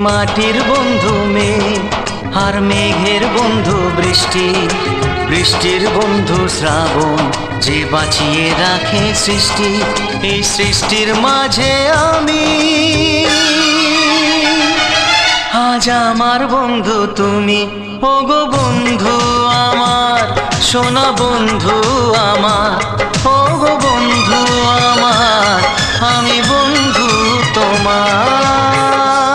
মাটির বন্ধু মেঘ, আর মেঘের বন্ধু বৃষ্টি, বৃষ্টির বন্ধু শ্রাবণ, যে বাঁচিয়ে রাখে সৃষ্টি। এই সৃষ্টির মাঝে আমি, আজ আমার বন্ধু তুমি। ওগো বন্ধু আমার, সোনা বন্ধু আমার, ওগো বন্ধু আমার, আমি বন্ধু তোমার।